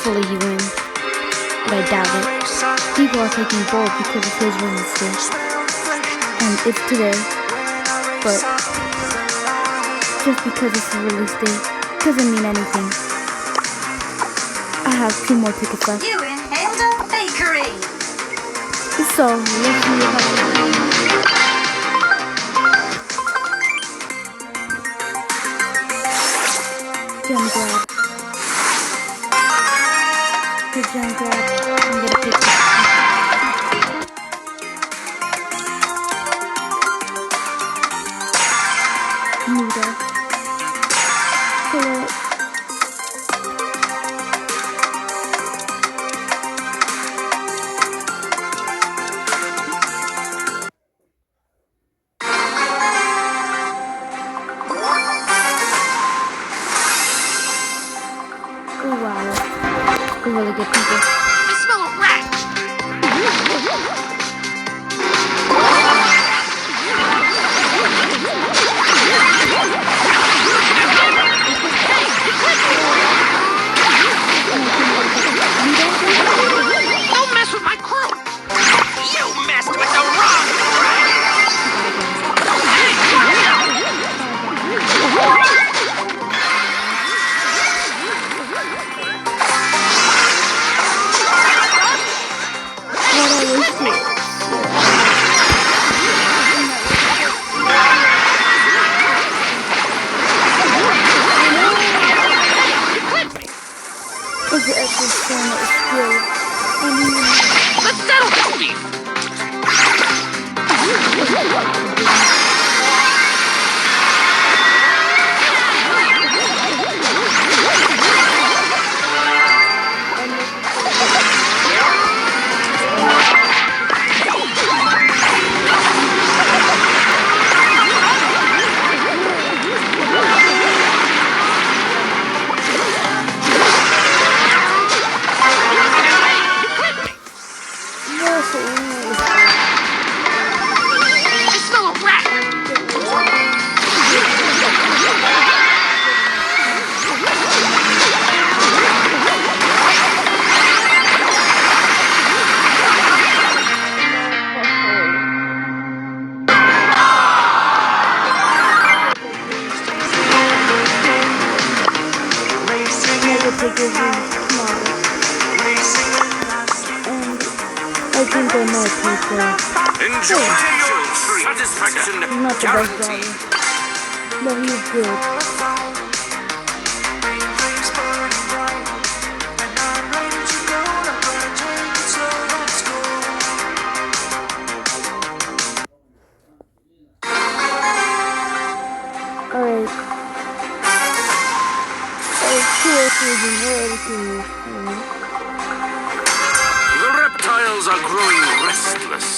Hopefully he wins, but I doubt it. People are taking Bolt because of his release date, and it's today. But just because it's a release date doesn't mean anything. I have 2 more tickets left. You inhaled a bakery. So let's see if I can. Gem grab. The gem grab. I'm gonna pick this. Noodle. Pull it. Oh wow. They're really good people. I smell a rat. Don't mess with my crew. You messed with the wrong crew. Let's settle this beef. I smell a rat. I think I might pay for it. Enjoy your satisfaction. He's not the best driver, but he's good. Alright. The reptiles are growing restless.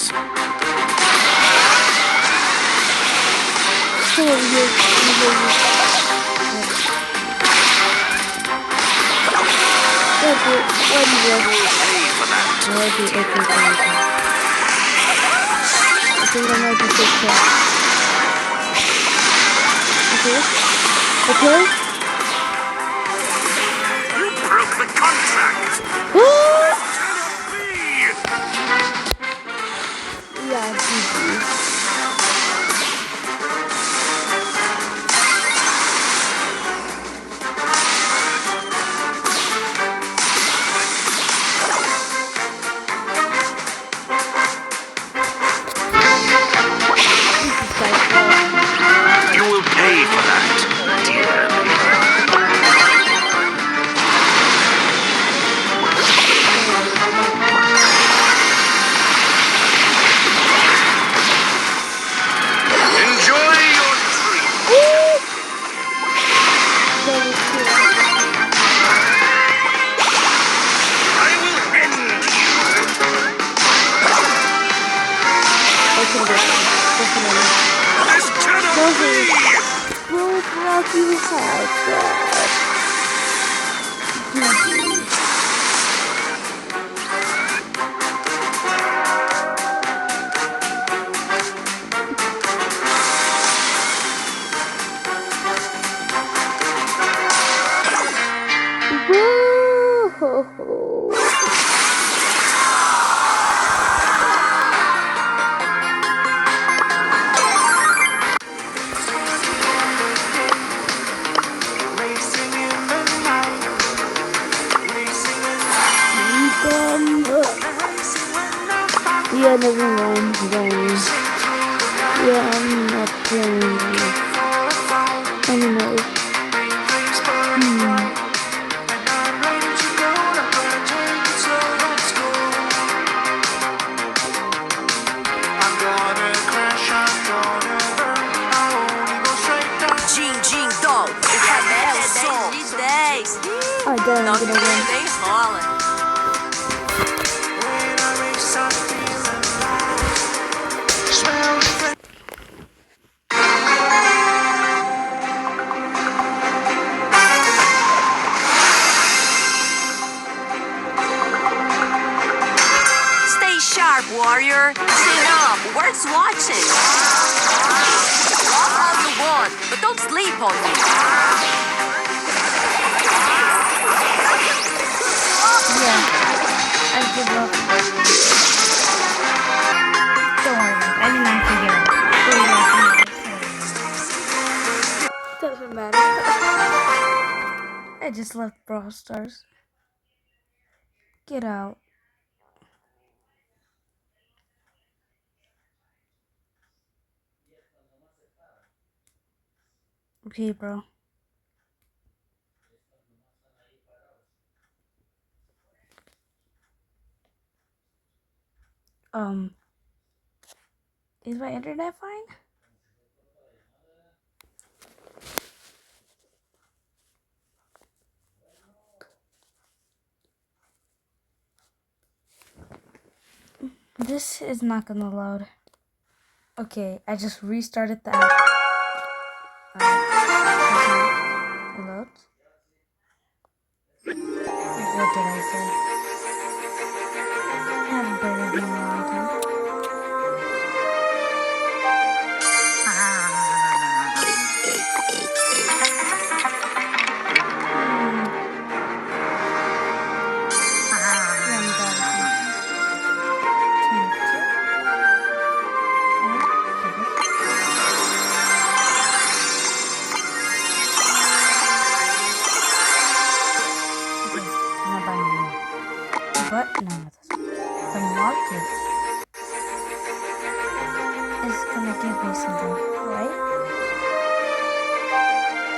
Pay for that. I think I might be fixed up. Okay? You broke the contract. What? Be. Yeah, GG. You will pay for that, dear Enjoy your treat. I will end you. This cannot be. Bro, Brock, you had that. Woo! Yeah, never mind. Yeah, I'm not playing anymore. Jing Dong, ik ga met het zo. I don't Nog gonna win. eens halen. Stay sharp, warrior. Chin up. Worth watching. Walk all you want, but don't sleep on me. Yeah, I give up. Don't worry, guys. I did not figure it out. Doesn't matter. I just left Brawl Stars. Get out. Okay, bro. Is my internet fine? This is not gonna load. Okay, I just restarted the app. It loads. What did I say? I haven't played it in a long time. But none of this. The market is gonna give me something, right?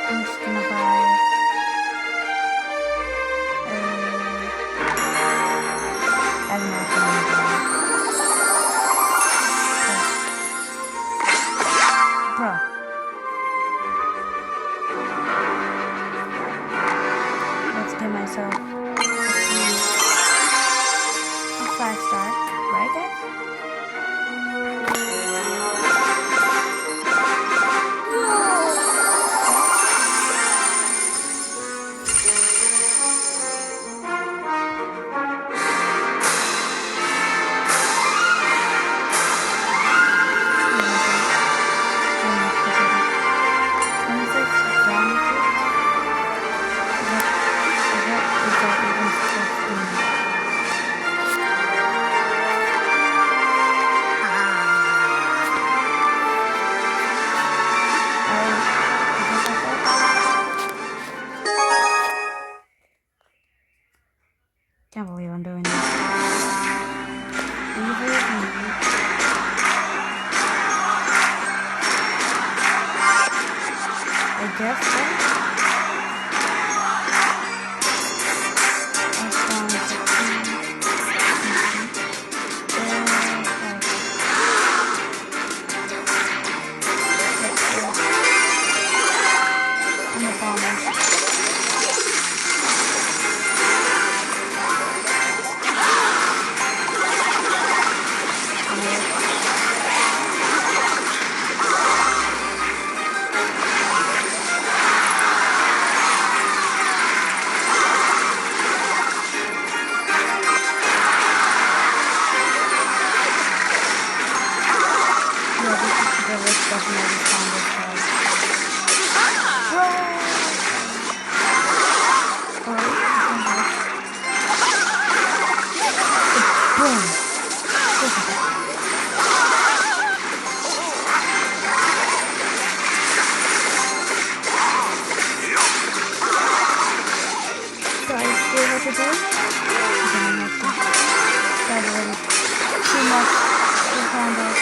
I'm just gonna buy. I don't know if I'm gonna buy. Bro. Let's get myself a 5-star, right, guys? Can't believe I'm doing this. I guess so. for today. I'm gonna have to start already. Too much to find out.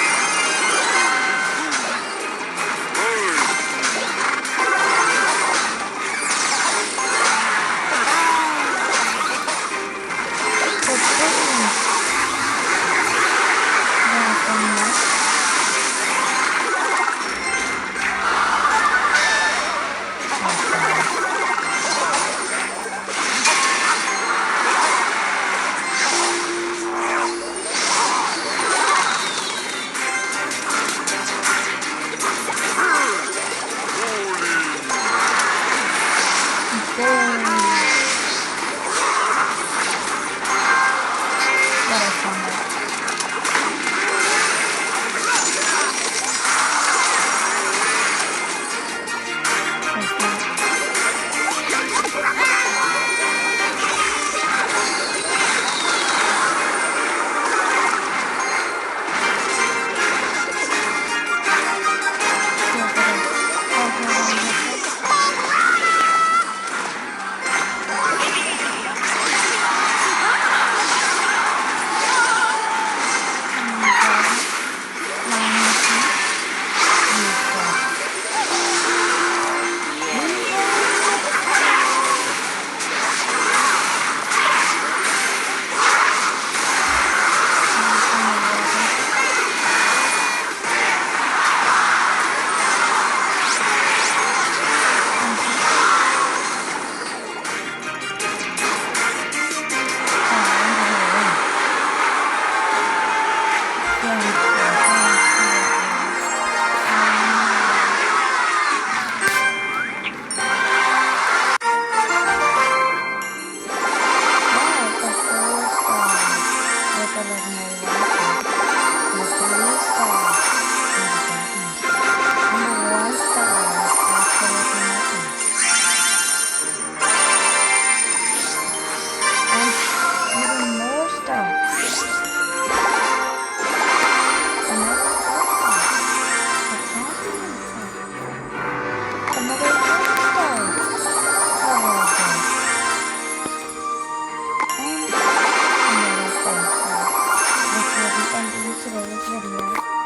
Today's video.